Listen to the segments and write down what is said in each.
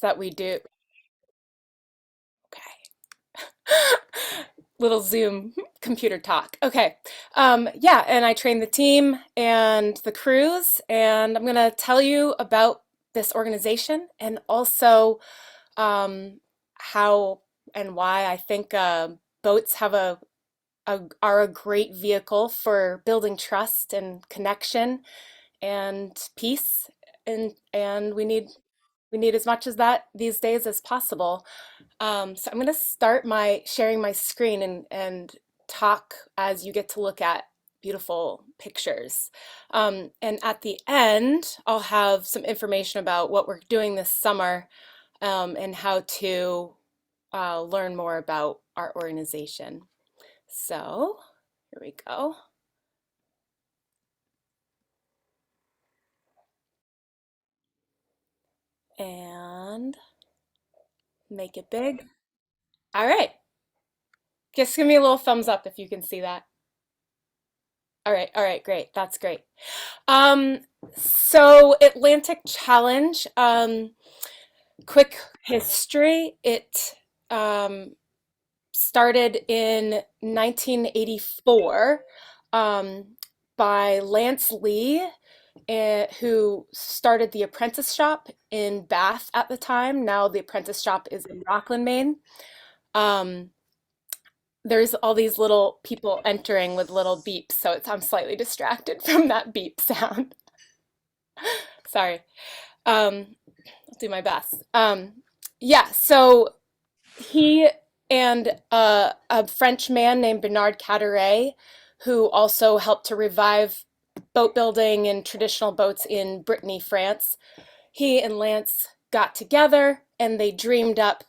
that we do. Little Zoom computer talk. Okay. Yeah, and I train the team and the crews, and I'm gonna tell you about this organization and also um, how and why I think boats have are a great vehicle for building trust and connection and peace, and we need as much as that these days as possible. So I'm going to start my sharing my screen and talk as you get to look at beautiful pictures. And at the end, I'll have some information about what we're doing this summer and how to learn more about our organization. So here we go. And make it big. All right. Just give me a little thumbs up if you can see that. All right, great. That's great. Um, so Atlantic Challenge, quick history. It um, started in 1984 um, by Lance Lee, who started the Apprentice Shop in Bath at the time. Now the Apprentice Shop is in Rockland, Maine. Um, there's all these little people entering with little beeps, so I'm slightly distracted from that beep sound. Sorry. I'll do my best. Yeah, so he and a French man named Bernard Caderet, who also helped to revive boat building and traditional boats in Brittany, France. He and Lance got together and they dreamed up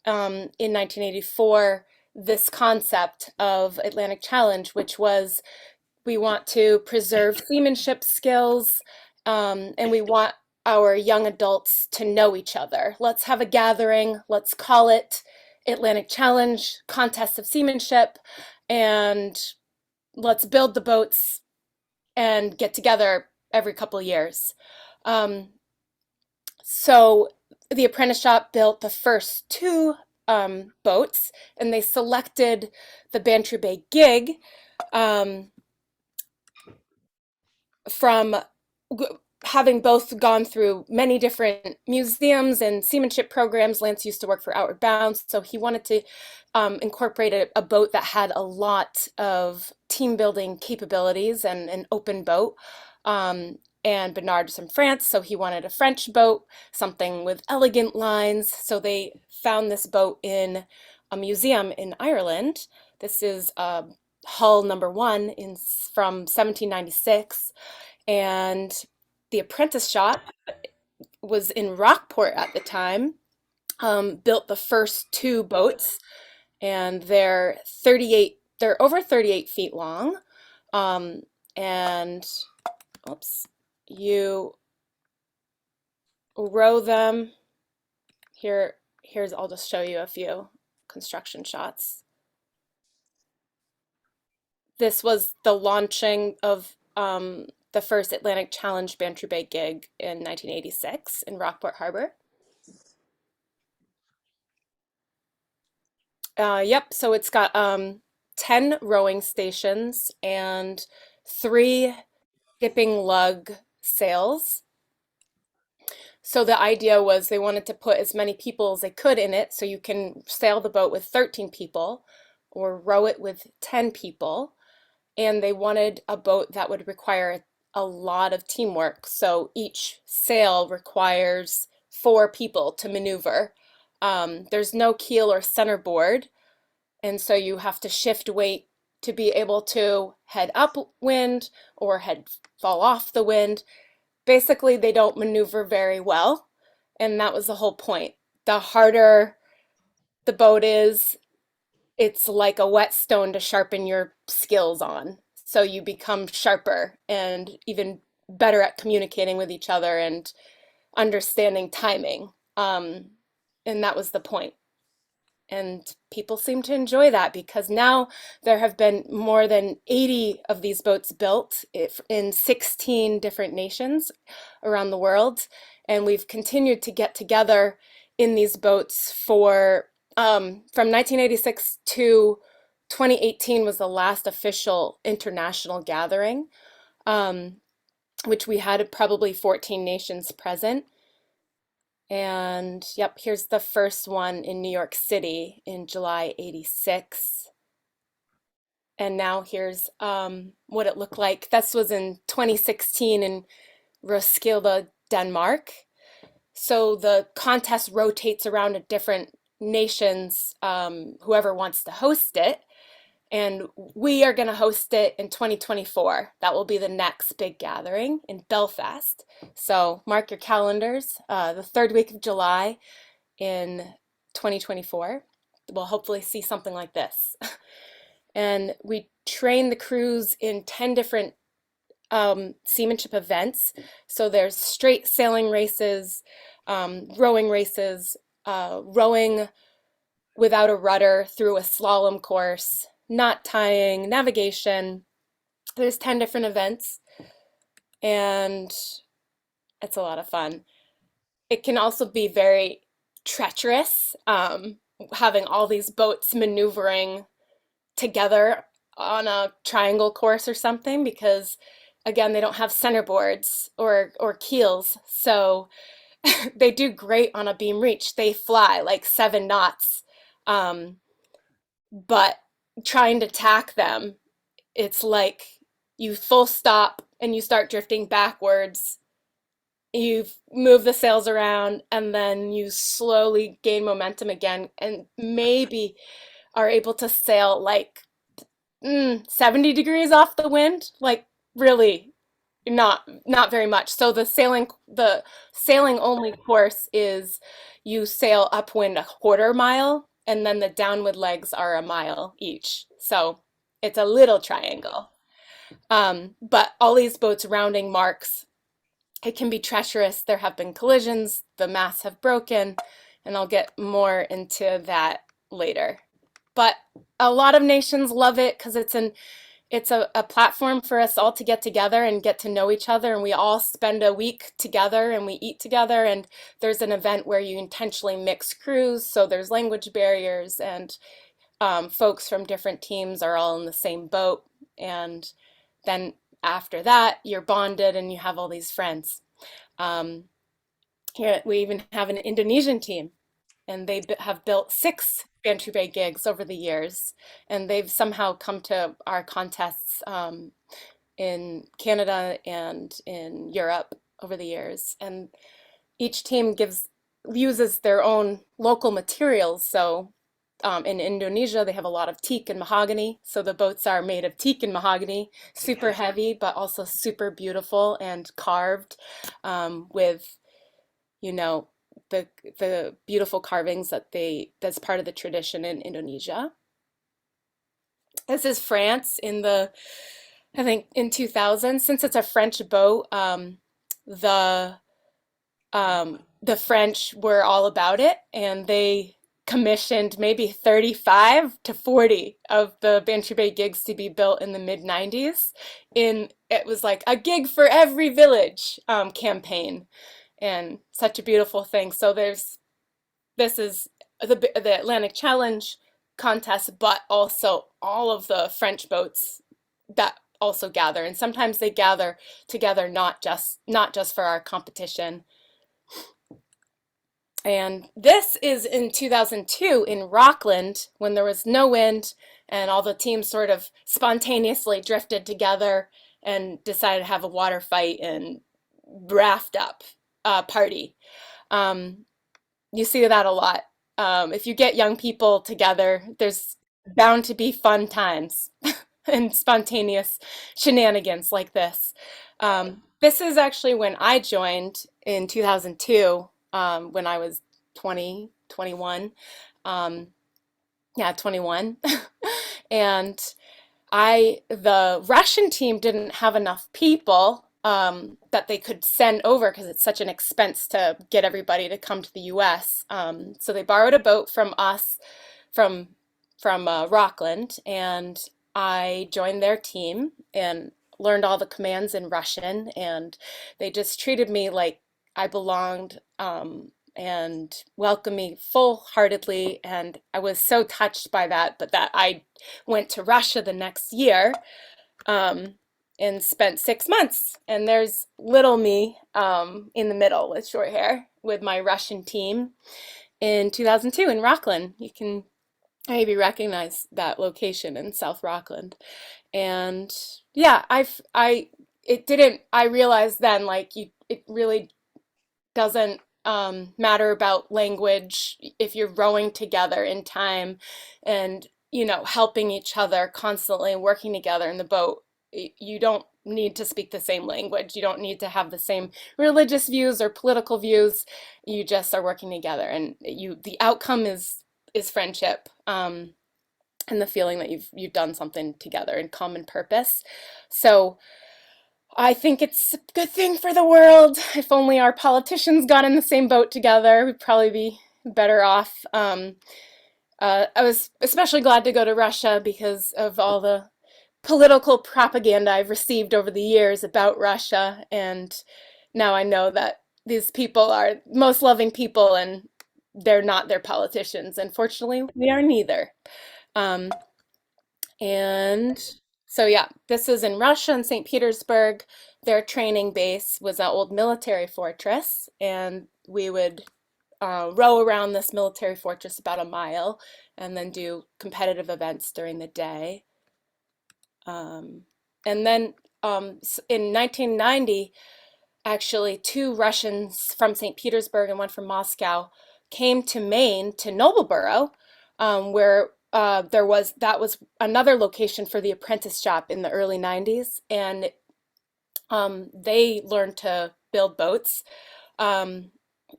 in 1984 this concept of Atlantic Challenge, which was we want to preserve seamanship skills and we want our young adults to know each other. Let's have a gathering. Let's call it Atlantic Challenge, Contest of Seamanship, and let's build the boats and get together every couple of years. Um, so the apprentice shop built the first two boats, and they selected the Bantry Bay gig um, from having both gone through many different museums and seamanship programs. Lance used to work for Outward Bound, so he wanted to incorporate a boat that had a lot of team building capabilities and an open boat. And Bernard's from France, so he wanted a French boat, something with elegant lines. So they found this boat in a museum in Ireland. This is hull number one from 1796. And the apprentice shop was in Rockport at the time, built the first two boats, and they're over 38 feet long. Um, and oops, you row them I'll just show you a few construction shots. This was the launching of the first Atlantic Challenge Bantry Bay gig in 1986 in Rockport Harbor. Yep, so it's got 10 rowing stations and three dipping lug sails. So the idea was they wanted to put as many people as they could in it, so you can sail the boat with 13 people or row it with 10 people. And they wanted a boat that would require a lot of teamwork. So each sail requires four people to maneuver. There's no keel or centerboard, and so you have to shift weight to be able to head upwind or head fall off the wind. Basically, they don't maneuver very well, and that was the whole point. The harder the boat is, it's like a whetstone to sharpen your skills on. So you become sharper and even better at communicating with each other and understanding timing. And that was the point. And people seem to enjoy that because now there have been more than 80 of these boats built in 16 different nations around the world. And we've continued to get together in these boats for from 1986 to 2018 was the last official international gathering, um, which we had probably 14 nations present. And yep, here's the first one in New York City in July 86. And now here's what it looked like. This was in 2016 in Roskilde, Denmark. So the contest rotates around a different nations, whoever wants to host it. And we are going to host it in 2024. That will be the next big gathering in Belfast. So mark your calendars. The third week of July in 2024. We'll hopefully see something like this. And we train the crews in 10 different seamanship events. So there's straight sailing races, rowing races, rowing without a rudder through a slalom course, knot tying, navigation. There's 10 different events, and it's a lot of fun. It can also be very treacherous, having all these boats maneuvering together on a triangle course or something because again they don't have centerboards or keels, so they do great on a beam reach. They fly like 7 knots, um, but trying to tack them, it's like you full stop and you start drifting backwards. You move the sails around and then you slowly gain momentum again and maybe are able to sail like 70 degrees off the wind, like really not very much. So the sailing only course is you sail upwind a quarter mile and then the downwind legs are a mile each. So it's a little triangle. But all these boats rounding marks, it can be treacherous. There have been collisions, the masts have broken, and I'll get more into that later. But a lot of nations love it because it's a platform for us all to get together and get to know each other, and we all spend a week together and we eat together, and there's an event where you intentionally mix crews, so there's language barriers, and folks from different teams are all in the same boat, and then after that you're bonded and you have all these friends. Um, Here we even have an Indonesian team, and they have built 6 Bantry Bay gigs over the years, and they've somehow come to our contests in Canada and in Europe over the years. And each team uses their own local materials. So in Indonesia, they have a lot of teak and mahogany. So the boats are made of teak and mahogany, super heavy, but also super beautiful and carved with you know, the beautiful carvings that's part of the tradition in Indonesia. This is France in I think in 2000. Since it's a French boat, the the French were all about it, and they commissioned maybe 35 to 40 of the Bantry Bay gigs to be built in the mid 90s. It was like a gig for every village campaign, and such a beautiful thing. So this is the Atlantic Challenge contest, but also all of the French boats that also gather, and sometimes they gather together not just for our competition. And this is in 2002 in Rockland when there was no wind and all the teams sort of spontaneously drifted together and decided to have a water fight and raft up party. Um, you see that a lot. If you get young people together, there's bound to be fun times and spontaneous shenanigans like this. This is actually when I joined in 2002, when I was 20, 21. Um, yeah, 21. And the Russian team didn't have enough people that they could send over because it's such an expense to get everybody to come to the US. So they borrowed a boat from us, from Rockland, and I joined their team and learned all the commands in Russian, and they just treated me like I belonged. and welcomed me full-heartedly, and I was so touched by that. But that I went to Russia the next year, um, and spent 6 months. And there's little me in the middle with short hair with my Russian team in 2002 in Rockland. You can maybe recognize that location in South Rockland. And yeah, it didn't, I realized then, like, it really doesn't matter about language if you're rowing together in time and, helping each other constantly and working together in the boat. You don't need to speak the same language. You don't need to have the same religious views or political views. You just are working together, and the outcome is friendship. And the feeling that you've done something together in common purpose. So I think it's a good thing for the world. If only our politicians got in the same boat together, we'd probably be better off. I was especially glad to go to Russia because of all the political propaganda I've received over the years about Russia, and now I know that these people are most loving people, and they're not their politicians. Unfortunately, we are neither. Um, and so, yeah, this is in Russia in St. Petersburg. Their training base was an old military fortress, and we would row around this military fortress about a mile and then do competitive events during the day. Um, and then in 1990, actually, two Russians from St. Petersburg and one from Moscow came to Maine to Noblesboro, where that was another location for the apprentice shop in the early 90s, and they learned to build boats. Um,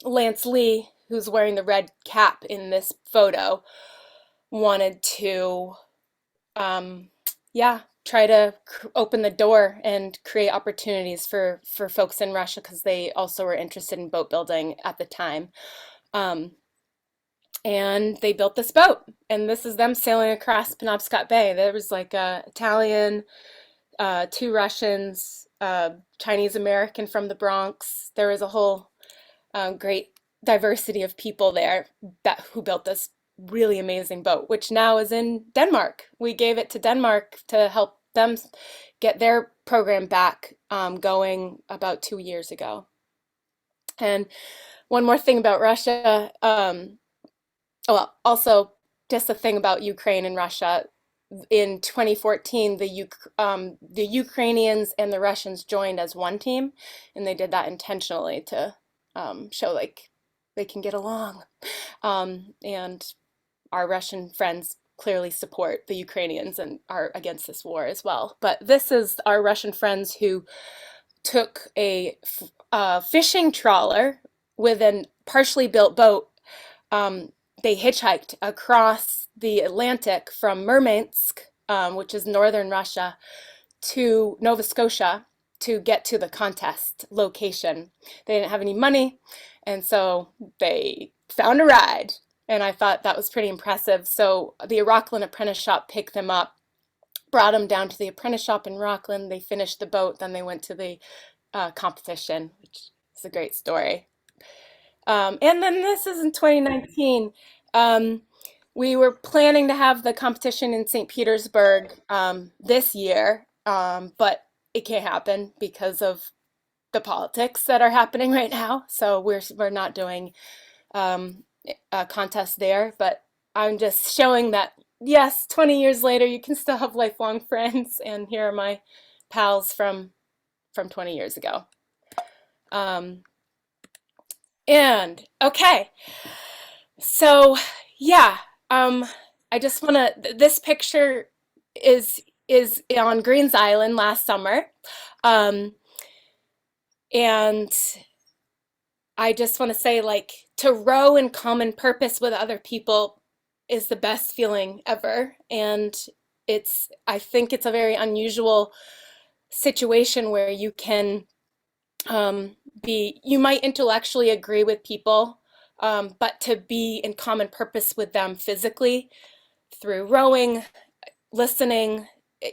Lance Lee, who's wearing the red cap in this photo, wanted to um, yeah, try to open the door and create opportunities for folks in Russia because they also were interested in boat building at the time. Um, and they built this boat, and this is them sailing across Penobscot Bay. There was like a Italian, two Russians, Chinese American from the Bronx. There was a whole great diversity of people there that who built this really amazing boat, which now is in Denmark. We gave it to Denmark to help them get their program back going about 2 years ago. And one more thing about Russia, well, also just a thing about Ukraine and Russia. In 2014, the Ukrainians and the Russians joined as one team, and they did that intentionally to show like they can get along. And our Russian friends clearly support the Ukrainians and are against this war as well. But this is our Russian friends who took a fishing trawler with a partially built boat. They hitchhiked across the Atlantic from Murmansk, which is northern Russia, to Nova Scotia to get to the contest location. They didn't have any money, and so they found a ride. And I thought that was pretty impressive. So the Rockland Apprentice Shop picked them up, brought them down to the apprentice shop in Rockland. They finished the boat, then they went to the competition, which is a great story. And then this is in 2019. We were planning to have the competition in St. Petersburg this year, but it can't happen because of the politics that are happening right now. So we're not doing a contest there. But I'm just showing that yes, 20 years later, you can still have lifelong friends, and here are my pals from 20 years ago. Um, and okay, so yeah, um, I just want to. This picture is on Greens Island last summer, um, and I just want to say, like, to row in common purpose with other people is the best feeling ever, and I think it's a very unusual situation where you can you might intellectually agree with people, but to be in common purpose with them physically through rowing, listening,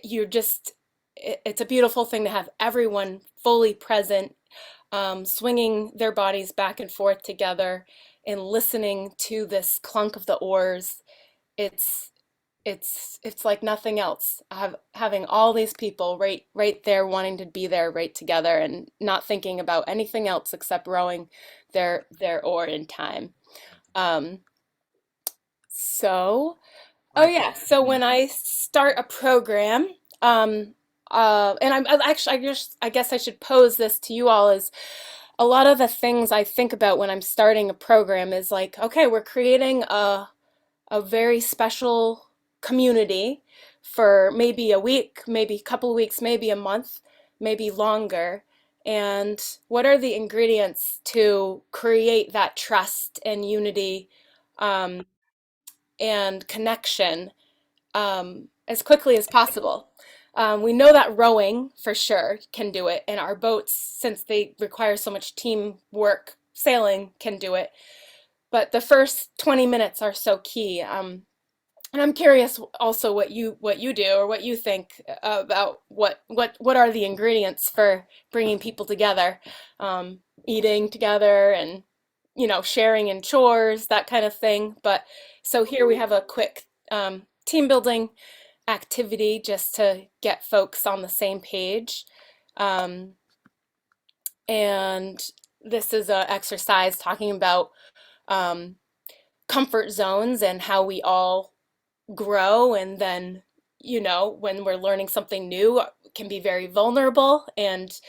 you're just, it's a beautiful thing to have everyone fully present, swinging their bodies back and forth together. and listening to this clunk of the oars. It's it's like nothing else. Having all these people right there wanting to be there right together and not thinking about anything else except rowing their oar in time. Um, so Oh Right. yeah. So when I start a program, um, and I guess I should pose this to you all as a lot of the things I think about when I'm starting a program is like, okay, we're creating a very special community for maybe a week, maybe a couple of weeks, maybe a month, maybe longer. And what are the ingredients to create that trust and unity, um, and connection, as quickly as possible? We know that rowing for sure can do it, and our boats, since they require so much teamwork, sailing can do it. But the first 20 minutes are so key. And I'm curious also what you do or what you think about what are the ingredients for bringing people together, eating together and sharing in chores, that kind of thing. But so here we have a quick team building activity just to get folks on the same page. Um, and this is an exercise talking about um, comfort zones and how we all grow, and then when we're learning something new can be very vulnerable and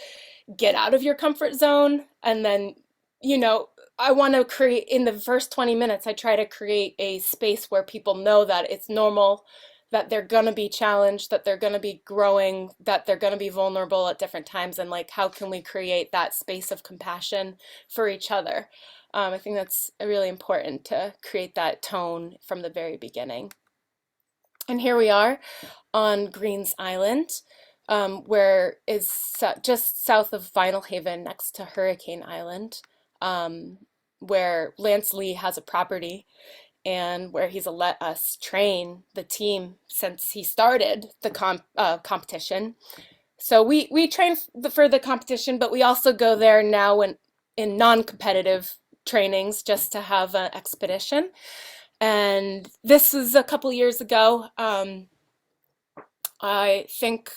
get out of your comfort zone. And then you know I want to create, in the first 20 minutes I try to create a space where people know that it's normal, that they're going to be challenged, that they're going to be growing, that they're going to be vulnerable at different times, and like how can we create that space of compassion for each other. I think that's really important to create that tone from the very beginning. And here we are on Green's Island, where is just south of Vinyl Haven, next to Hurricane Island, um, where Lance Lee has a property and where he's let us train the team since he started the competition. So we train for the competition, but we also go there now in non-competitive trainings just to have an expedition. And this was a couple years ago. I think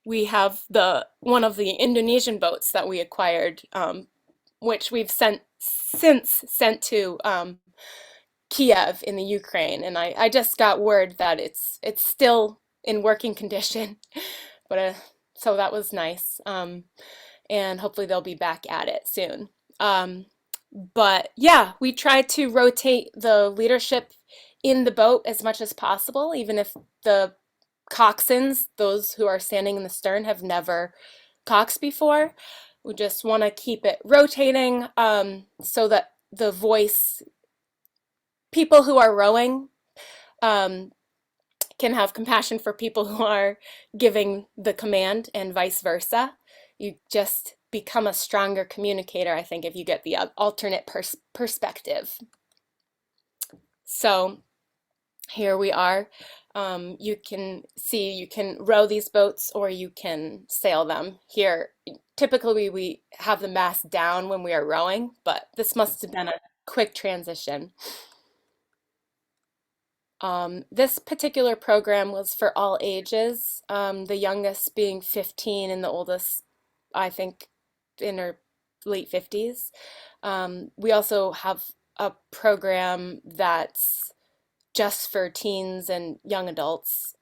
we have the one of the Indonesian boats that we acquired, which we've since sent to Kiev in the Ukraine, and I just got word that it's still in working condition, but so that was nice, and hopefully they'll be back at it soon. But yeah, we try to rotate the leadership in the boat as much as possible, even if the coxswains, those who are standing in the stern, have never coxed before. We just want to keep it rotating, so that the voice, people who are rowing, um, can have compassion for people who are giving the command, and vice versa. You just become a stronger communicator, I think, if you get the alternate perspective. So here we are. You can see, you can row these boats or you can sail them. Here, typically we have the mast down when we are rowing, but this must have been a quick transition. This particular program was for all ages, the youngest being 15 and the oldest, I think, in her late 50s. We also have a program that's just for teens and young adults.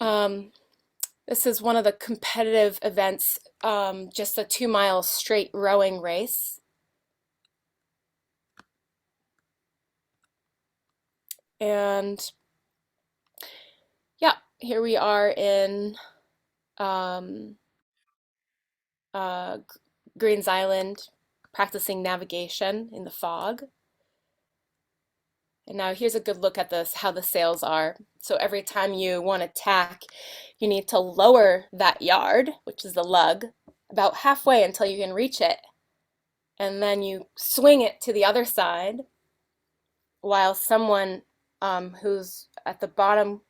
Um, this is one of the competitive events, just a 2 mile straight rowing race. And yeah, here we are in um, uh, Green's Island practicing navigation in the fog. And now here's a good look at this, how the sails are. So every time you want to tack, you need to lower that yard, which is the lug, about halfway until you can reach it. And then you swing it to the other side while someone, who's at the bottom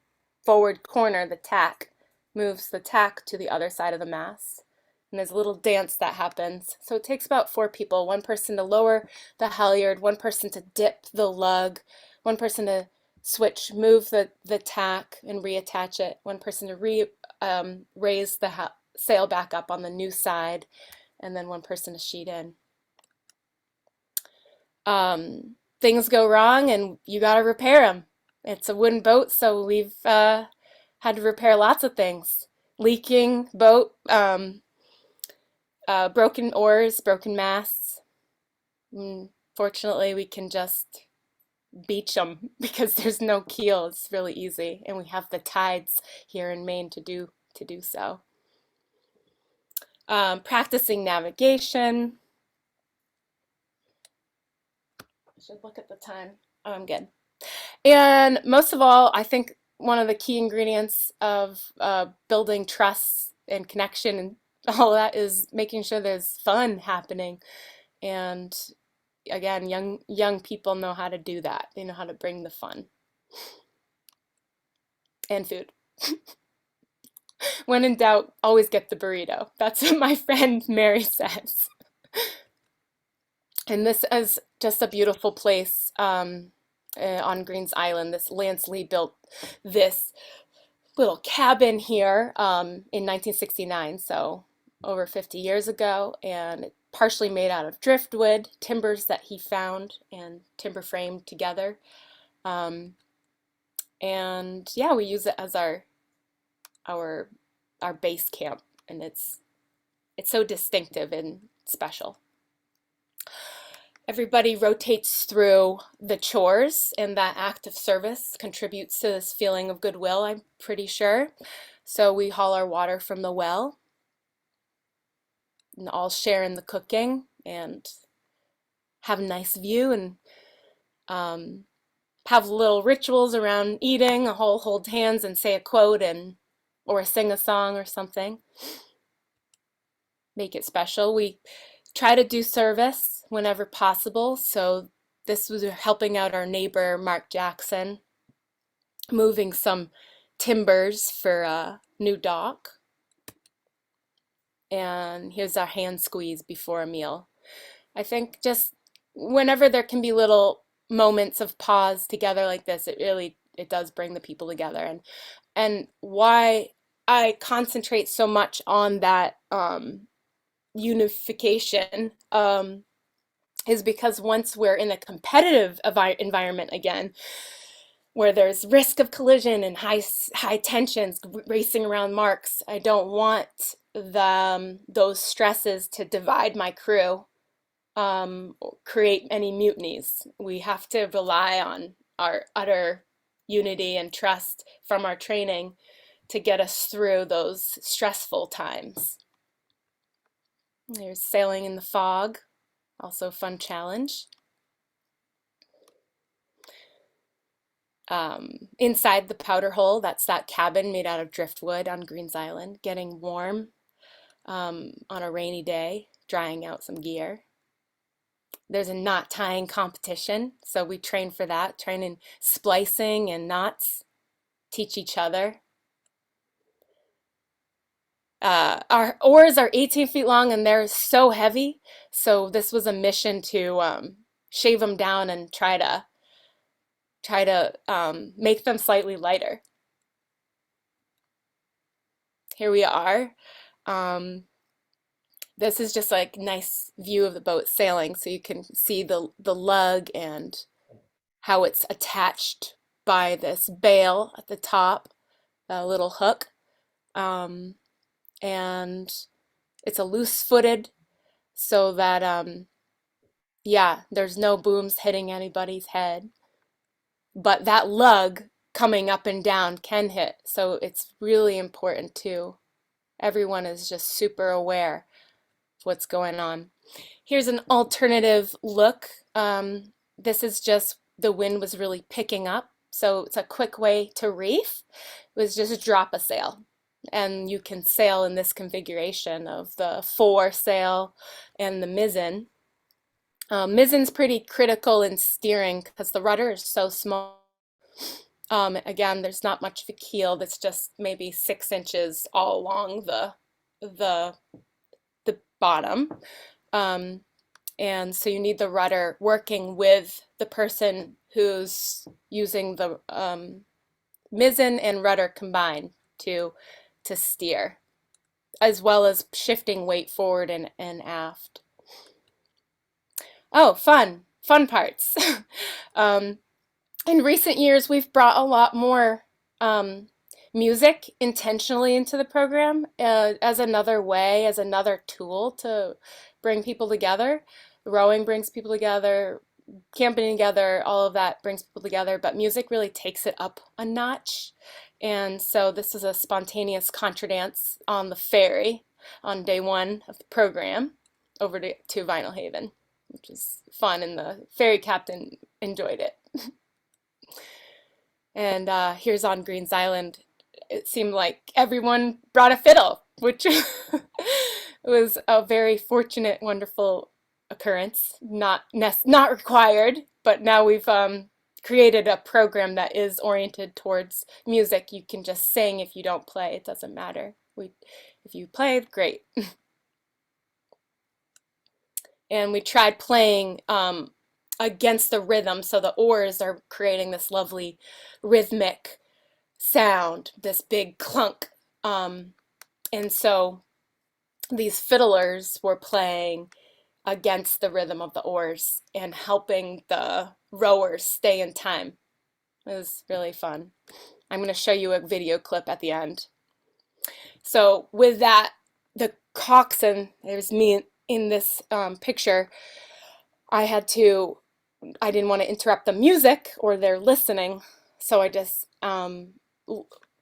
forward corner, the tack, moves the tack to the other side of the mast. And there's a little dance that happens. So it takes about 4 people, one person to lower the halyard, one person to dip the lug, one person to switch, move the tack and reattach it, one person to raise the sail back up on the new side, and then one person to sheet in. Things go wrong and you got to repair them. It's a wooden boat, so we've had to repair lots of things. Leaking boat, broken oars, broken masts. Fortunately, we can just beach them because there's no keel. It's really easy, and we have the tides here in Maine to do so. Practicing navigation. I should look at the time. Oh, I'm good. And most of all, I think one of the key ingredients of building trust and connection and all that is making sure there's fun happening. And again, young people know how to do that. They know how to bring the fun and food. When in doubt, always get the burrito. That's what my friend Mary says. And this is just a beautiful place on Green's Island. This Lance Lee built this little cabin here in 1969, so over 50 years ago, and partially made out of driftwood, timbers that he found and timber framed together. And yeah, we use it as our base camp, and it's so distinctive and special. Everybody rotates through the chores, and that act of service contributes to this feeling of goodwill, I'm pretty sure. So we haul our water from the well, and all share in the cooking, and have a nice view, and have little rituals around eating. A whole hold hands and say a quote, or sing a song or something. Make it special. We try to do service whenever possible. So this was helping out our neighbor, Mark Jackson, moving some timbers for a new dock. And here's our hand squeeze before a meal. I think just whenever there can be little moments of pause together like this, it does bring the people together. And why I concentrate so much on that unification is because once we're in a competitive environment again, where there's risk of collision and high tensions racing around marks, I don't want those stresses to divide my crew, create any mutinies. We have to rely on our utter unity and trust from our training to get us through those stressful times. There's sailing in the fog, also a fun challenge. Inside the powder hole, that's that cabin made out of driftwood on Green's Island, getting warm on a rainy day, drying out some gear. There's a knot tying competition, so we train for that, train in splicing and knots, teach each other. Our oars are 18 feet long and they're so heavy, so this was a mission to shave them down and try to make them slightly lighter. Here we are. This is just like nice view of the boat sailing, so you can see the lug and how it's attached by this bail at the top, a little hook. And it's a loose-footed, so that yeah, there's no booms hitting anybody's head. But that lug coming up and down can hit, so it's really important too. Everyone is just super aware of what's going on. Here's an alternative look. This is just the wind was really picking up, so it's a quick way to reef. It was just drop a sail. And you can sail in this configuration of the foresail and the mizzen. Mizzen's pretty critical in steering because the rudder is so small. Again, there's not much of a keel. That's just maybe 6 inches all along the bottom. Um, and so you need the rudder working with the person who's using the mizzen and rudder combined to steer, as well as shifting weight forward and aft. Oh, fun parts. um, in recent years, we've brought a lot more um, music intentionally into the program as another way, as another tool to bring people together. Rowing brings people together, camping together, all of that brings people together, but music really takes it up a notch. And so this is a spontaneous contra dance on the ferry on day one of the program over to Vinyl Haven, which is fun, and the ferry captain enjoyed it. And here's on Green's Island, it seemed like everyone brought a fiddle, which was a very fortunate, wonderful occurrence. Not required, but now we've created a program that is oriented towards music. You can just sing if you don't play. It doesn't matter. If you played, great. And we tried playing against the rhythm, so the oars are creating this lovely rhythmic sound, this big clunk. And so these fiddlers were playing against the rhythm of the oars and helping the rowers stay in time. It was really fun. I'm going to show you a video clip at the end. So with that, the coxswain, there's me in this picture. I didn't want to interrupt the music or their listening, so I just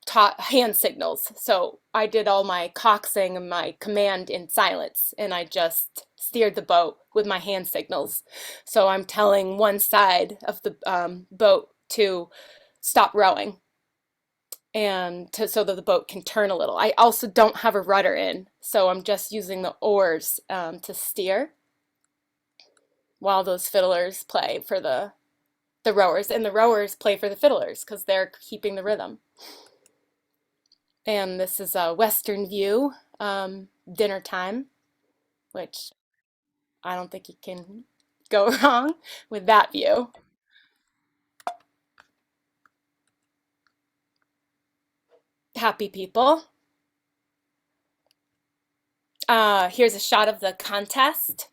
taught hand signals. So I did all my coxing and my command in silence, and I just steered the boat with my hand signals. So I'm telling one side of the boat to stop rowing and so that the boat can turn a little. I also don't have a rudder in, so I'm just using the oars to steer while those fiddlers play for the rowers, and the rowers play for the fiddlers because they're keeping the rhythm. And this is a western view, dinner time, which I don't think you can go wrong with that view. Happy people. Here's a shot of the contest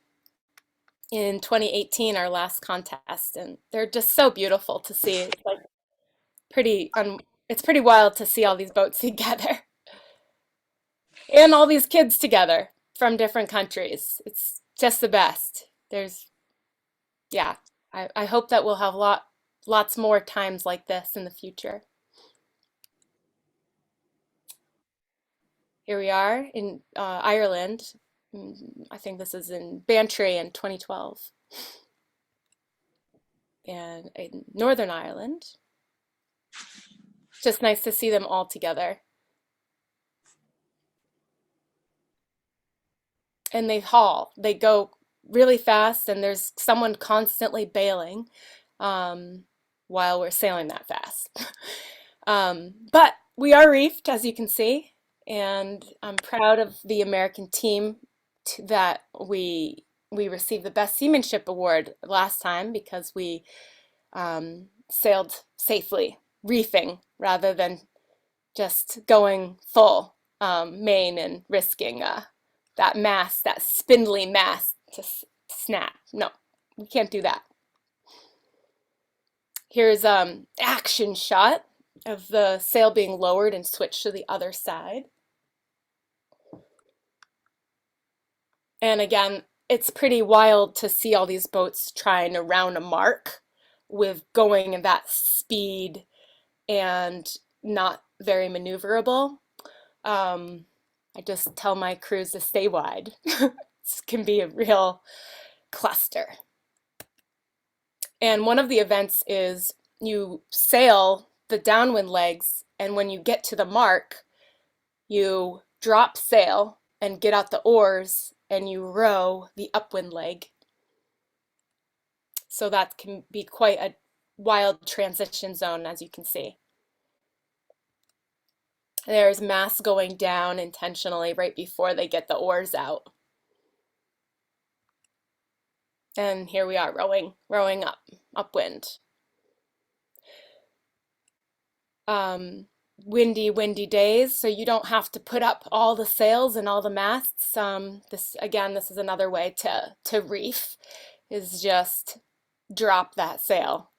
in 2018, our last contest, and they're just so beautiful to see. It's like it's pretty wild to see all these boats together and all these kids together from different countries. It's just the best. Yeah, I hope that we'll have lots more times like this in the future. Here we are in Ireland. I think this is in Bantry in 2012. And in Northern Ireland, just nice to see them all together. And they go really fast, and there's someone constantly bailing um, while we're sailing that fast. But we are reefed, as you can see, and I'm proud of the American team that we received the Best Seamanship Award last time because we sailed safely, reefing rather than just going full main and risking that spindly mast to snap. No, we can't do that. Here's action shot of the sail being lowered and switched to the other side. And again, it's pretty wild to see all these boats trying to round a mark with going at that speed and not very maneuverable. I just tell my crews to stay wide. This can be a real cluster. And one of the events is you sail the downwind legs, and when you get to the mark, you drop sail and get out the oars and you row the upwind leg. So that can be quite a wild transition zone, as you can see. There's masts going down intentionally right before they get the oars out. And here we are rowing upwind. Um, windy days, so you don't have to put up all the sails and all the masts. This is another way to reef, is just drop that sail.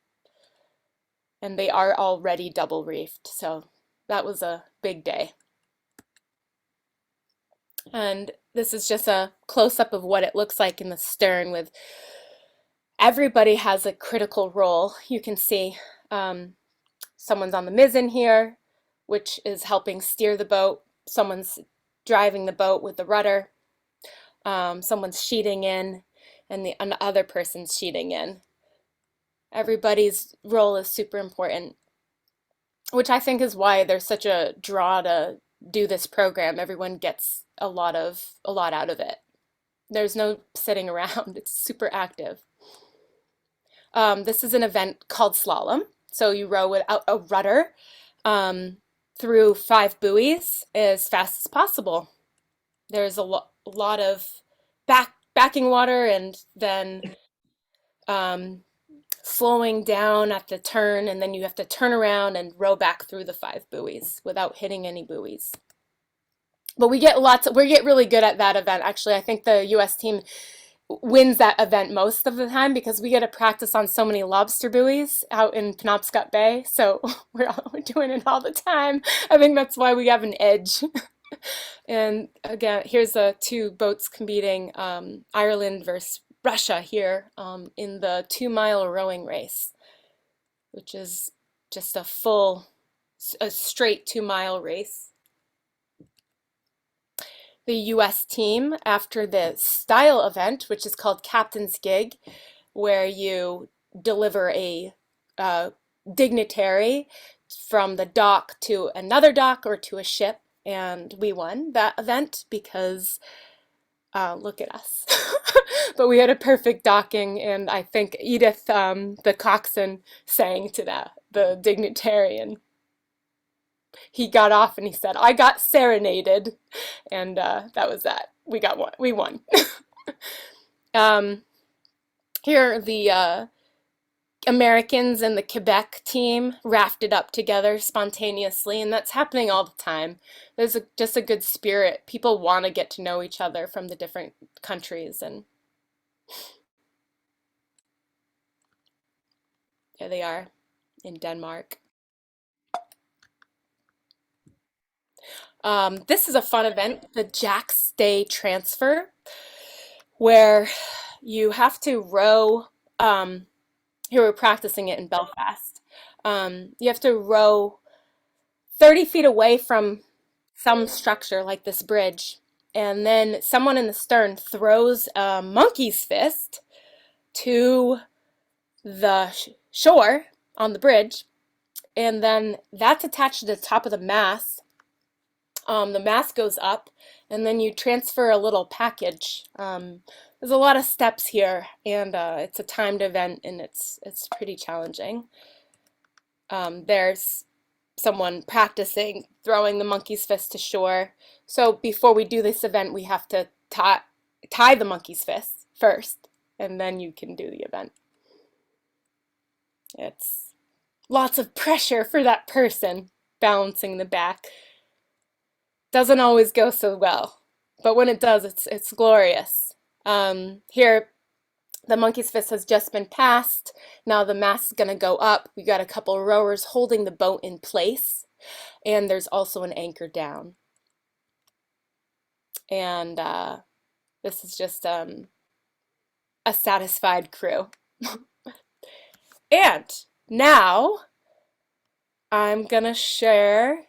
And they are already double reefed, so that was a big day. And this is just a close-up of what it looks like in the stern with everybody has a critical role. You can see someone's on the mizzen here, which is helping steer the boat. Someone's driving the boat with the rudder. Someone's sheeting in, and the other person's sheeting in. Everybody's role is super important, which I think is why there's such a draw to do this program. Everyone gets a lot out of it. There's no sitting around. It's super active. This is an event called slalom. So you row without a rudder through 5 buoys as fast as possible. There's a lot of backing water and then slowing down at the turn, and then you have to turn around and row back through the 5 buoys without hitting any buoys. But we get really good at that event. Actually, I think the US team wins that event most of the time because we get to practice on so many lobster buoys out in Penobscot Bay. So we're doing it all the time. I think that's why we have an edge. And again, here's the 2 boats competing, Ireland versus Russia here in the 2-mile rowing race, which is just a straight 2-mile race. The US team, after the style event, which is called Captain's Gig, where you deliver a dignitary from the dock to another dock or to a ship, and we won that event because look at us. But we had a perfect docking, and I think Edith, the coxswain, sang to the dignitary, and he got off and he said, "I got serenaded," and that was that. We won. Here the Americans and the Quebec team rafted up together spontaneously, and that's happening all the time. There's just a good spirit. People want to get to know each other from the different countries, and there they are in Denmark. This is a fun event, the Jack Stay Transfer, where you have to row. Here we're practicing it in Belfast. You have to row 30 feet away from some structure like this bridge, and then someone in the stern throws a monkey's fist to the shore on the bridge, and then that's attached to the top of the mast. The mast goes up, and then you transfer a little package. There's a lot of steps here, and it's a timed event, and it's pretty challenging. There's someone practicing throwing the monkey's fist to shore. So before we do this event, we have to tie the monkey's fist first, and then you can do the event. It's lots of pressure for that person balancing the back. Doesn't always go so well, but when it does, it's glorious. Here, the monkey's fist has just been passed. Now the mast is going to go up. We got a couple rowers holding the boat in place, and there's also an anchor down. And this is just a satisfied crew. And now I'm gonna share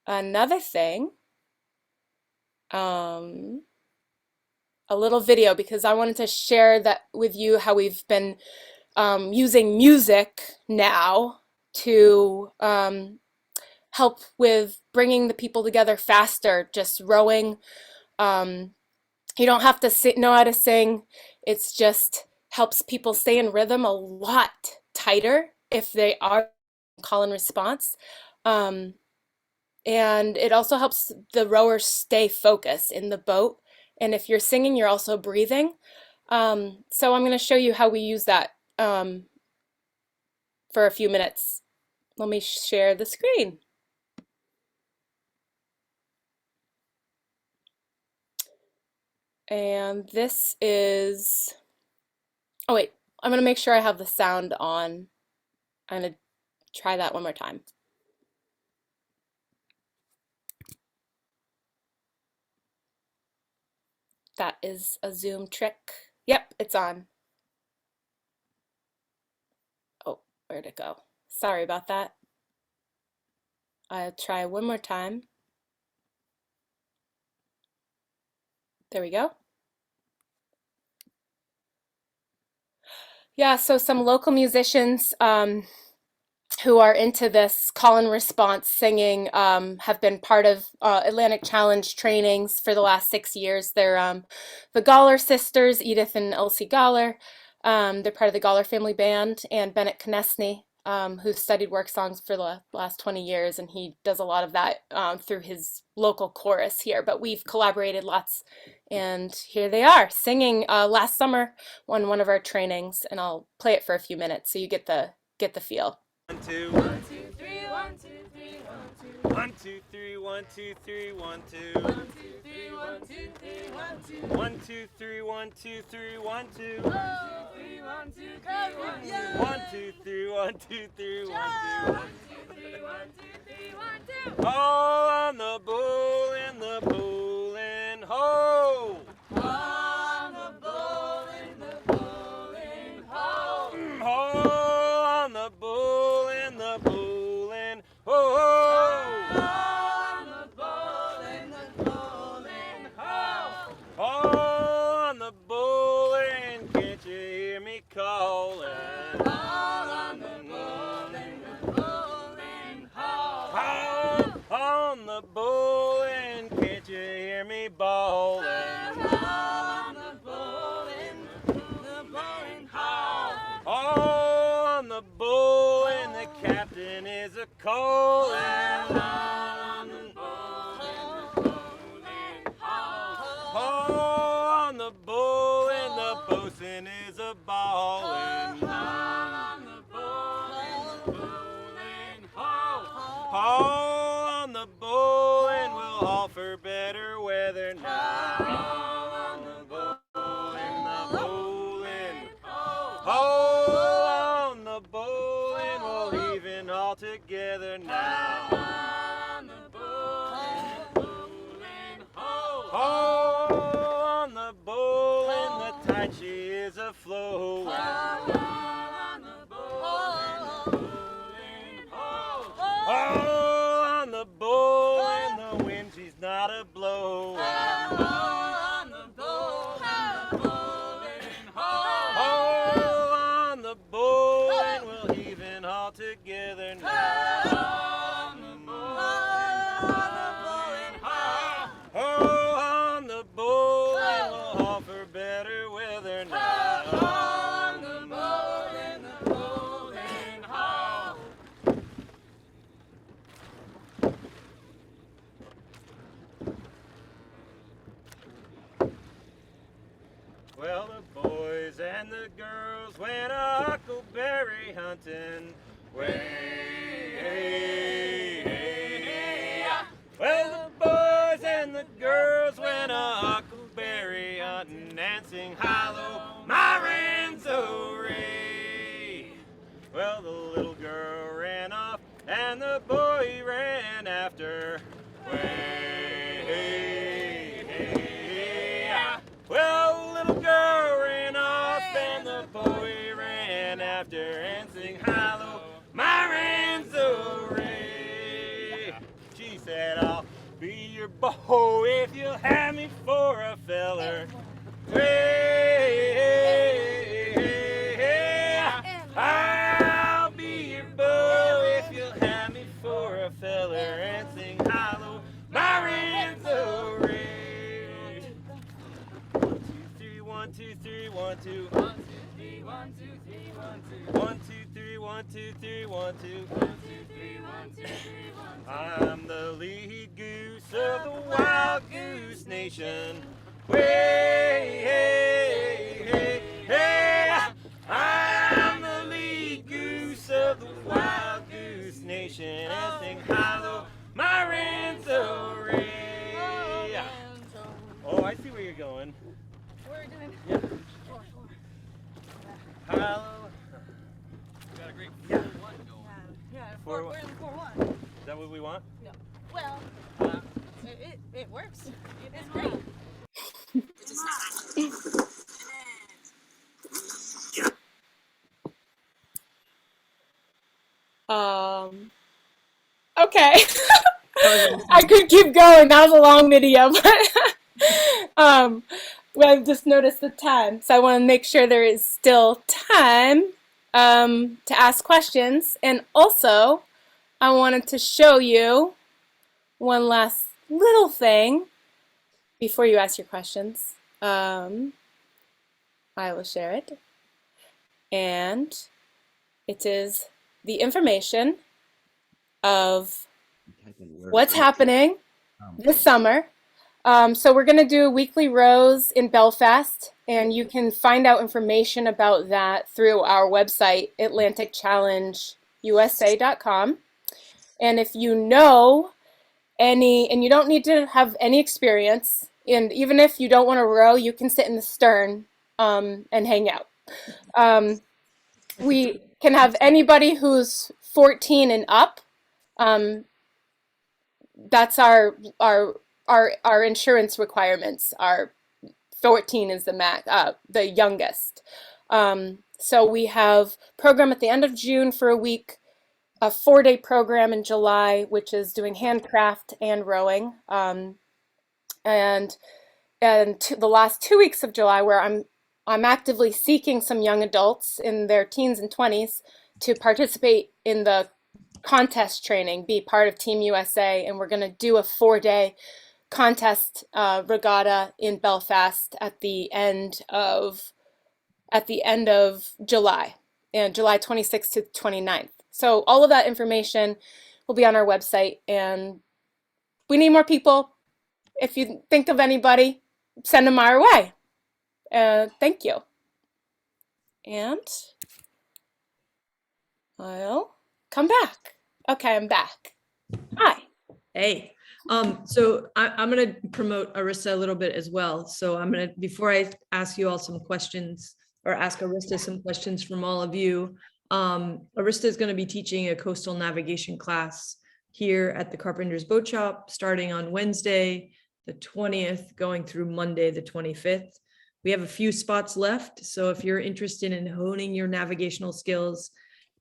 another thing, a little video, because I wanted to share that with you how we've been using music now to help with bringing the people together faster, just rowing. You don't have to know how to sing. It's just helps people stay in rhythm a lot tighter if they are call and response. And it also helps the rowers stay focused in the boat And if you're singing, you're also breathing. So I'm going to show you how we use that for a few minutes. Let me share the screen. And this is, oh wait, I'm going to make sure I have the sound on. I'm going to try that one more time. That is a Zoom trick. Yep, it's on. Oh, where'd it go? Sorry about that. I'll try one more time. There we go. Yeah, so some local musicians who are into this call and response singing have been part of Atlantic Challenge trainings for the last 6 years. They're the Galler sisters, Edith and Elsie Galler. They're part of the Galler family band, and Bennett Konechny, who studied work songs for the last 20 years, and he does a lot of that through his local chorus here. But we've collaborated lots, and here they are singing last summer on one of our trainings, and I'll play it for a few minutes so you get the feel. 1 2 1 2 3 1 2 3 1 2 1 2 3 1 2 3 1 2 1 2 3 1 2 3 1 2 1 2 3 1 2 3 1 2 1 2 3 1 2 3 1 2 all on the bull in the bowling hole. On the bull in the bowling hole. Hole on the bull in the bowling hole. On the bull in the bowling hole. On the bowling, can't you hear me calling? On the bull in the bowling hole. On the bowling, can't you hear me bawling? On the bowling, the bowling hole. On the bowling, the captain is a calling. On the bowling, on the bowling, the bosun is a bawling. On the bowling, on the bowling, we'll offer better weather now. On the bowling, the bowling, on the bowling, we'll even all together now. On the bowling, on the bowling, the tide she is a flowing. On the bowling, on the bowling, the wind she's not a blowing. On the bowling, on the bowling, we'll even all together now. On the on the bowling, we'll offer better weather now. On the bowling, the bowling hall. Well, the boys and the girls went huckleberry hunting. Well, the boys and the girls went huckleberry hunting and sing halloo, my Ranzo-ray. Well, the little girl ran off and the boy ran after. Well, the little girl ran off and the boy ran after and sing halloo, my Ranzo-ray. She said, I'll be your beau if you'll have me for a feller. I'll be your beau if you'll have me for a feller and sing halloo, my Ranzo-ray. 1 2 3 1 2 1 2 3 1 2 3 1 2 1 2 3 1 2 3 1 2 1 2 3 1 2 3 1 2. I'm the lead goose of the Wild Goose Nation. Way, hey, hey, hey. I'm the lead goose of the wild goose nation, and sing hollow my ranso ray. Oh, I see where you're going. We're doing Yeah. 4-4. Hollow. Got a great Yeah. 4-1 going. Yeah, Four- we're in 4-1. Is that what we want? No. Well, it works. It's great. Okay. I could keep going. That was a long video, but well, I just noticed the time, so I want to make sure there is still time to ask questions. And also, I wanted to show you one last little thing before you ask your questions. I will share it. And it is the information of what's happening this summer. So we're going to do weekly rows in Belfast, and you can find out information about that through our website, atlanticchallengeUSA.com. And if you know any, and you don't need to have any experience, and even if you don't want to row, you can sit in the stern and hang out. We can have anybody who's 14 and up. That's our insurance requirements. Our 14 is the youngest. So we have program at the end of June for a week, a 4-day program in July, which is doing handcraft and rowing, and the last 2 weeks of July, where I'm actively seeking some young adults in their teens and 20s to participate in the contest training, be part of Team USA, and we're going to do a 4-day contest regatta in Belfast at the end of July, and July 26th to 29th. So all of that information will be on our website, and we need more people. If you think of anybody, send them our way. Thank you. And I'll come back. Okay, I'm back. Hi. Hey, so I'm going to promote Arista a little bit as well. So I'm going to, before I ask you all some questions, or ask Arista some questions from all of you, Arista is going to be teaching a coastal navigation class here at the Carpenter's Boat Shop, starting on Wednesday, the 20th, going through Monday, the 25th. We have a few spots left. So if you're interested in honing your navigational skills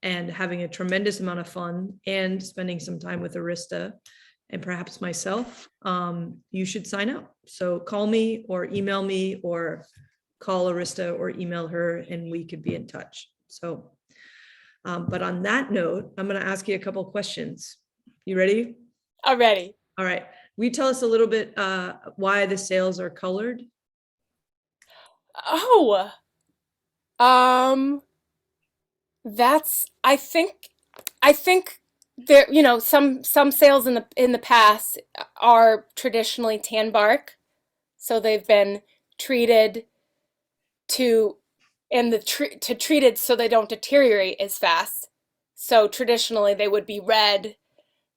and having a tremendous amount of fun and spending some time with Arista and perhaps myself, you should sign up. So call me or email me, or call Arista or email her, and we could be in touch. So, but on that note, I'm going to ask you a couple questions. You ready? I'm ready. All right. Will you tell us a little bit why the sails are colored? Oh, that's, I think there, some sails in the past are traditionally tan bark, so they've been treated to treated so they don't deteriorate as fast. So traditionally they would be red.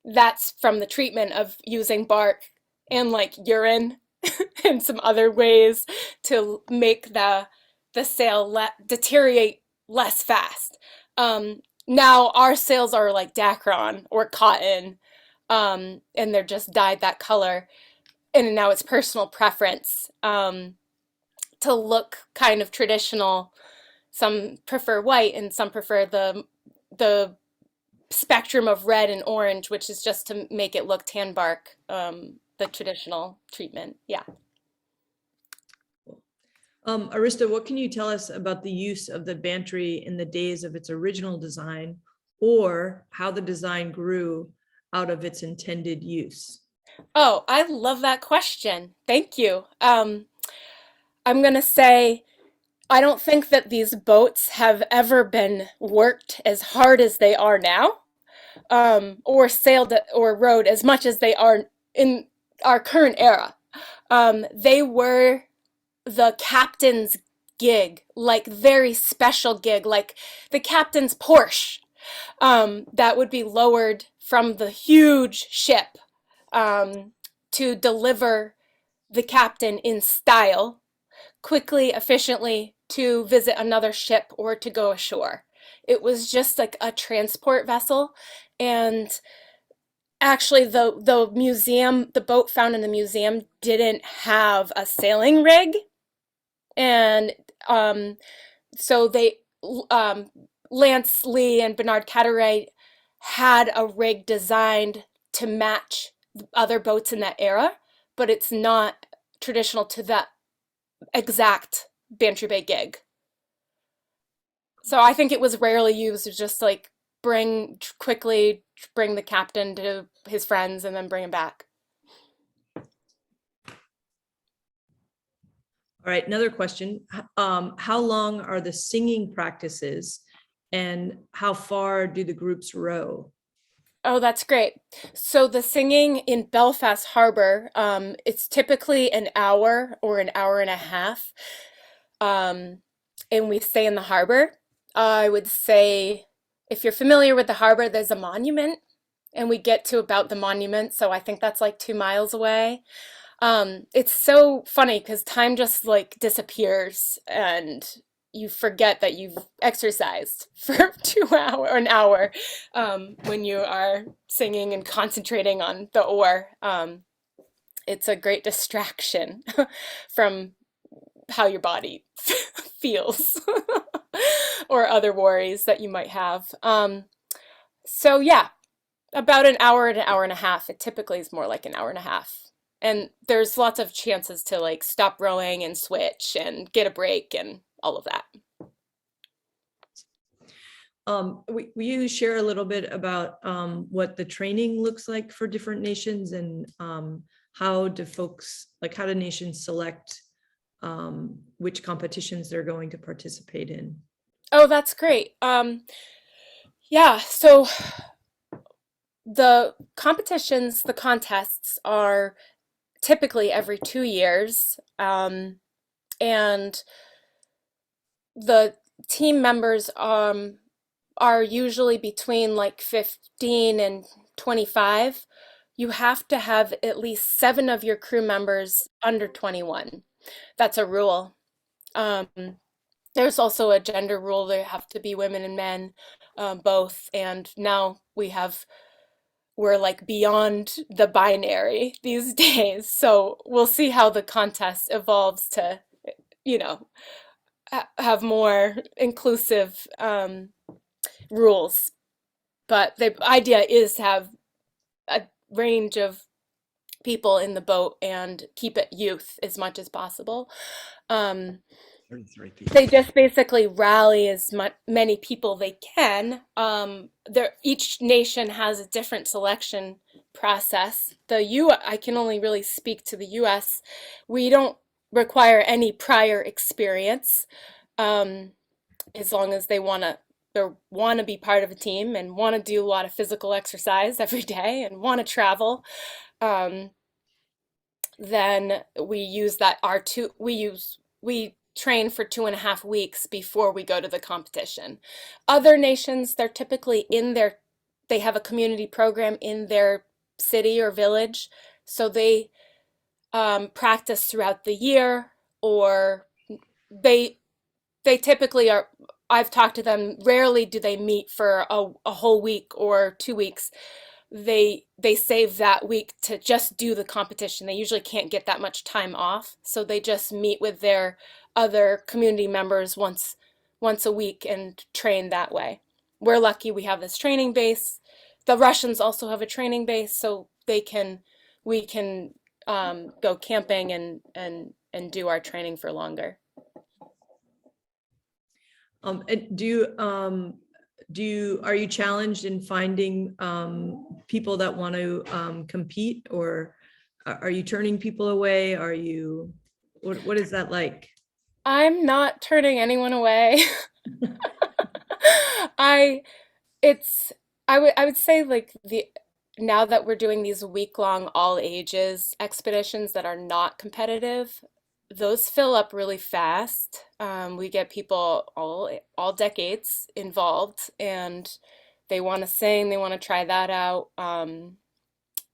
That's from the treatment of using bark and like urine and some other ways to make the sail deteriorate less fast. Now our sails are like Dacron or cotton, and they're just dyed that color. And now it's personal preference to look kind of traditional. Some prefer white, and some prefer the spectrum of red and orange, which is just to make it look tan bark, the traditional treatment. Yeah. Arista, what can you tell us about the use of the bantry in the days of its original design, or how the design grew out of its intended use? Oh, I love that question. Thank you. I'm going to say, I don't think that these boats have ever been worked as hard as they are now, or sailed or rowed as much as they are in our current era. They were the captain's gig, like very special gig, like the captain's Porsche, that would be lowered from the huge ship, um, to deliver the captain in style, quickly, efficiently, to visit another ship or to go ashore. It was just like a transport vessel. And actually, the museum, the boat found in the museum didn't have a sailing rig. And so they, um, Lance Lee and Bernard Carteret had a rig designed to match other boats in that era, but it's not traditional to that exact Bantry Bay gig. So I think it was rarely used to just like quickly bring the captain to his friends and then bring him back. All right, another question. How long are the singing practices and how far do the groups row? Oh, that's great. So the singing in Belfast Harbor, it's typically an hour or an hour and a half. Um, and we stay in the harbor. I would say if you're familiar with the harbor, there's a monument, and we get to about the monument. So I think that's like 2 miles away. It's so funny because time just like disappears and you forget that you've exercised for 2 hour or an hour, when you are singing and concentrating on the oar. It's a great distraction from how your body feels or other worries that you might have. So yeah, about an hour and a half. It typically is more like an hour and a half. And there's lots of chances to like stop rowing and switch and get a break and all of that. Will you share a little bit about what the training looks like for different nations and how do how do nations select which competitions they're going to participate in? Oh, that's great. Yeah, so the competitions, the contests are typically every 2 years. And the team members, are usually between like 15 and 25. You have to have at least 7 of your crew members under 21. That's a rule. Um, there's also a gender rule. They have to be women and men, both. And now we're like beyond the binary these days. So we'll see how the contest evolves to, you know, have more inclusive, rules. But the idea is to have a range of people in the boat and keep it youth as much as possible. Um, 33 people. they just basically rally as many people they can. Each nation has a different selection process. I can only really speak to the U.S. We don't require any prior experience, um, as long as they want to be part of a team and want to do a lot of physical exercise every day and want to travel. Um, then we use that our two we train for 2.5 weeks before we go to the competition. Other nations, they have a community program in their city or village, so they, practice throughout the year, or they they typically are. I've talked to them. Rarely do they meet for a whole week or 2 weeks. They save that week to just do the competition. They usually can't get that much time off, so they just meet with their other community members once a week and train that way. We're lucky we have this training base. The Russians also have a training base, so we can, go camping and do our training for longer. And are you challenged in finding people that want to compete, or are you turning people away? What is that like? I'm not turning anyone away. I it's I would say like now that we're doing these week-long all ages expeditions that are not competitive, those fill up really fast. We get people all decades involved, and they want to sing, they want to try that out.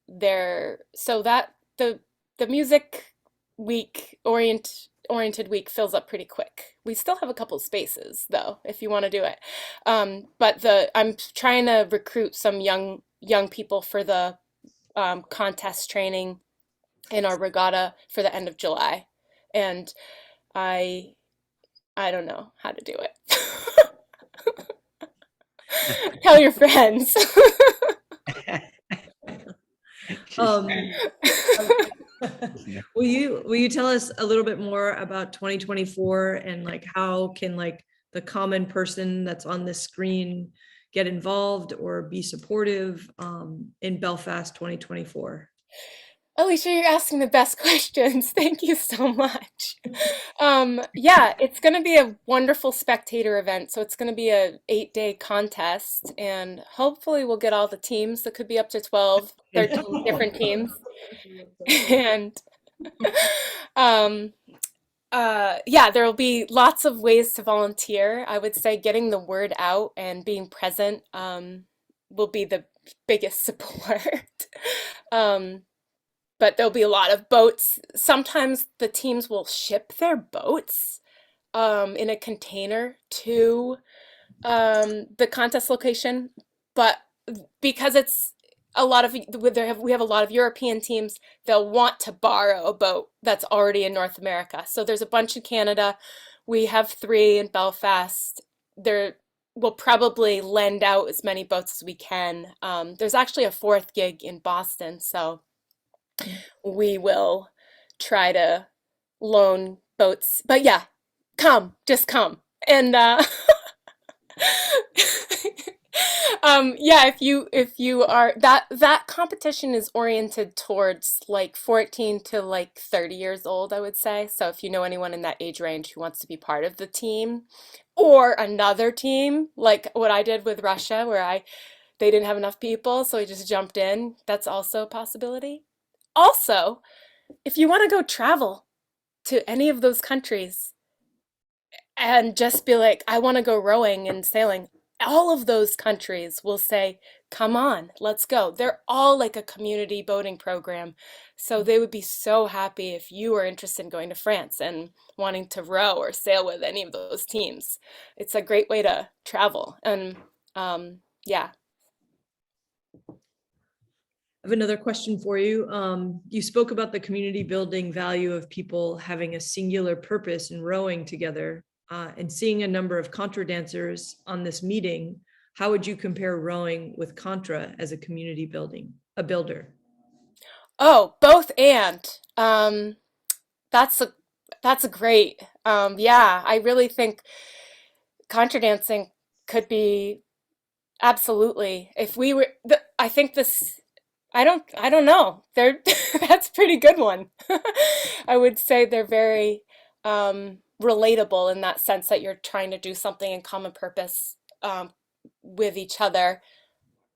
They're so that the music week oriented week fills up pretty quick. We still have a couple spaces though, if you want to do it. But the I'm trying to recruit some young people for the contest training in our regatta for the end of July, and I I don't know how to do it. Tell your friends. Um, will you tell us a little bit more about 2024 and like how can like the common person that's on this screen get involved or be supportive in Belfast 2024? Alicia, you're asking the best questions. Thank you so much. Yeah, it's going to be a wonderful spectator event. So it's going to be a 8-day contest, and hopefully we'll get all the teams. That could be up to 12, 13 different teams. And um, yeah, there will be lots of ways to volunteer. I would say getting the word out and being present will be the biggest support. Um, but there'll be a lot of boats. Sometimes the teams will ship their boats in a container to the contest location, but because it's a lot of we have a lot of European teams, they'll want to borrow a boat that's already in North America. So there's a bunch in Canada. We have 3 in Belfast. There We'll probably lend out as many boats as we can. There's actually a 4th gig in Boston, so we will try to loan boats. But yeah, just come. And yeah, if you are that competition is oriented towards like 14 to like 30 years old, I would say. So if you know anyone in that age range who wants to be part of the team or another team, like what I did with Russia, where they didn't have enough people, so I just jumped in, that's also a possibility. Also, if you want to go travel to any of those countries and just be like, I want to go rowing and sailing, all of those countries will say, come on, let's go. They're all like a community boating program. So they would be so happy if you were interested in going to France and wanting to row or sail with any of those teams. It's a great way to travel. And yeah. I have another question for you. You spoke about the community building value of people having a singular purpose in rowing together and seeing a number of contra dancers on this meeting. How would you compare rowing with contra as a community builder? Oh, both and. That's a great. Yeah, I really think contra dancing could be absolutely. If we were, I think this. I don't know. They're that's a pretty good one. I would say they're very relatable in that sense that you're trying to do something in common purpose with each other.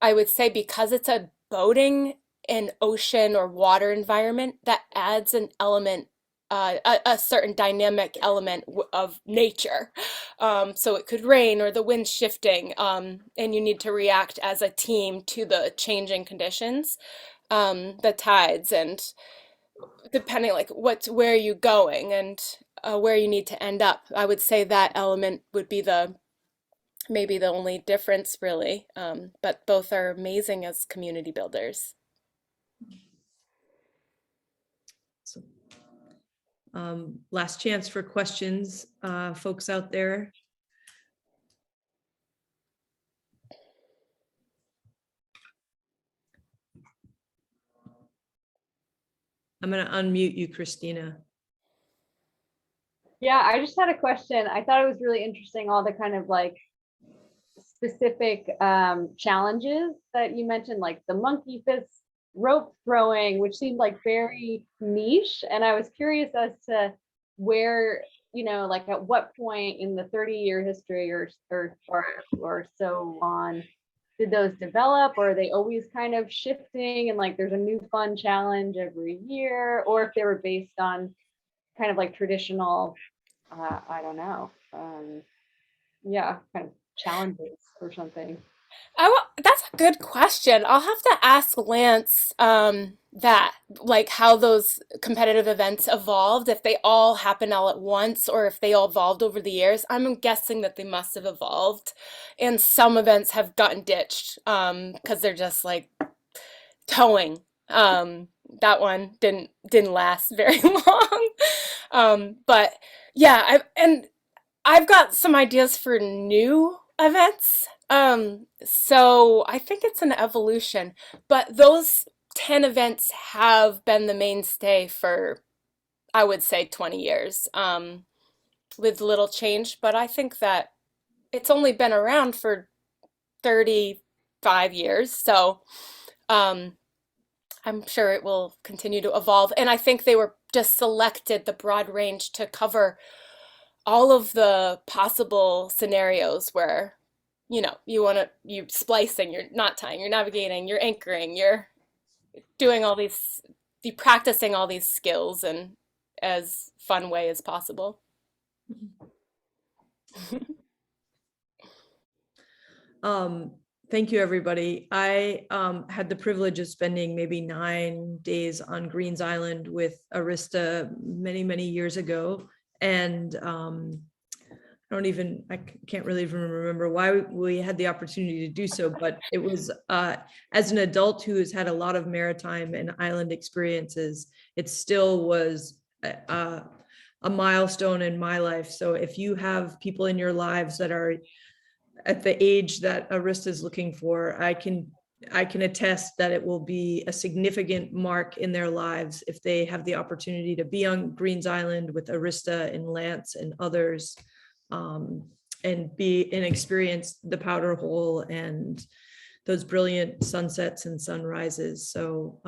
I would say because it's a boating and ocean or water environment, that adds an element, a certain dynamic element of nature. So it could rain or the wind's shifting, and you need to react as a team to the changing conditions, the tides, and depending like where are you going and where you need to end up. I would say that element would be the maybe the only difference really, but both are amazing as community builders. So, last chance for questions, folks out there. I'm going to unmute you, Christina. Yeah, I just had a question. I thought it was really interesting, all the kind of like specific challenges that you mentioned, like the monkey fist rope throwing, which seemed like very niche. And I was curious as to where, like at what point in the 30-year history or so on did those develop, or are they always kind of shifting and like there's a new fun challenge every year, or if they were based on kind of like traditional, I don't know, yeah, kind of challenges or something. That's a good question. I'll have to ask Lance that, like how those competitive events evolved, if they all happened all at once or if they all evolved over the years. I'm guessing that they must have evolved, and some events have gotten ditched because they're just like towing. That one didn't last very long. But yeah, I've got some ideas for new events. So I think it's an evolution, but those 10 events have been the mainstay for, I would say, 20 years, with little change. But I think that it's only been around for 35 years. So, um, I'm sure it will continue to evolve. And I think they were just selected the broad range to cover all of the possible scenarios where, you splicing, you're knot tying, you're navigating, you're anchoring, you're doing all these, you practicing all these skills in as fun way as possible. Thank you, everybody. I had the privilege of spending maybe 9 days on Greens Island with Arista many, many years ago. And I can't really even remember why we had the opportunity to do so, but it was, as an adult who has had a lot of maritime and island experiences, it still was a milestone in my life. So if you have people in your lives that are at the age that Arista is looking for, I can attest that it will be a significant mark in their lives if they have the opportunity to be on Greens Island with Arista and Lance and others, and experience the powder hole and those brilliant sunsets and sunrises. So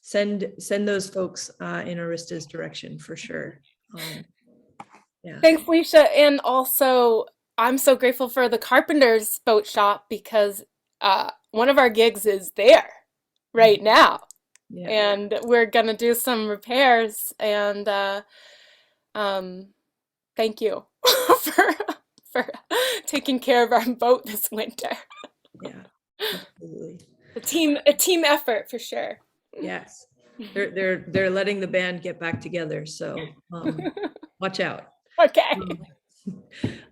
send those folks in Arista's direction for sure. Yeah. Thanks, Leisha. And also, I'm so grateful for the Carpenter's boat shop because one of our gigs is there right now. Yeah. And we're gonna do some repairs, and thank you for taking care of our boat this winter. Yeah, absolutely. A team effort for sure. Yes, they're letting the band get back together, so watch out. Okay.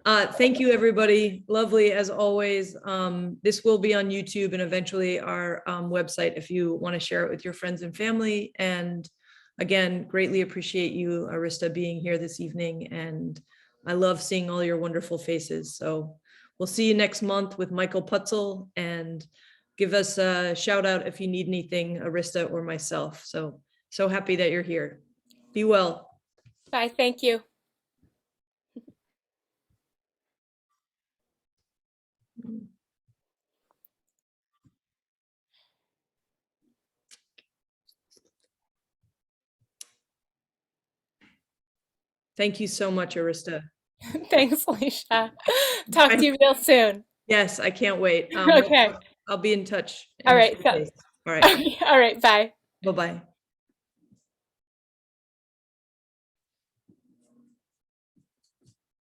Thank you, everybody. Lovely as always. This will be on YouTube and eventually our website if you want to share it with your friends and family. And again, greatly appreciate you, Arista, being here this evening. And I love seeing all your wonderful faces. So we'll see you next month with Michael Putzel, and give us a shout out if you need anything, Arista or myself. So happy that you're here. Be well. Bye. Thank you. Thank you so much, Arista. Thanks, Leisha. Talk to you real soon. Yes, I can't wait. Okay. I'll be in touch. All right. All right. All right. Bye. Bye-bye.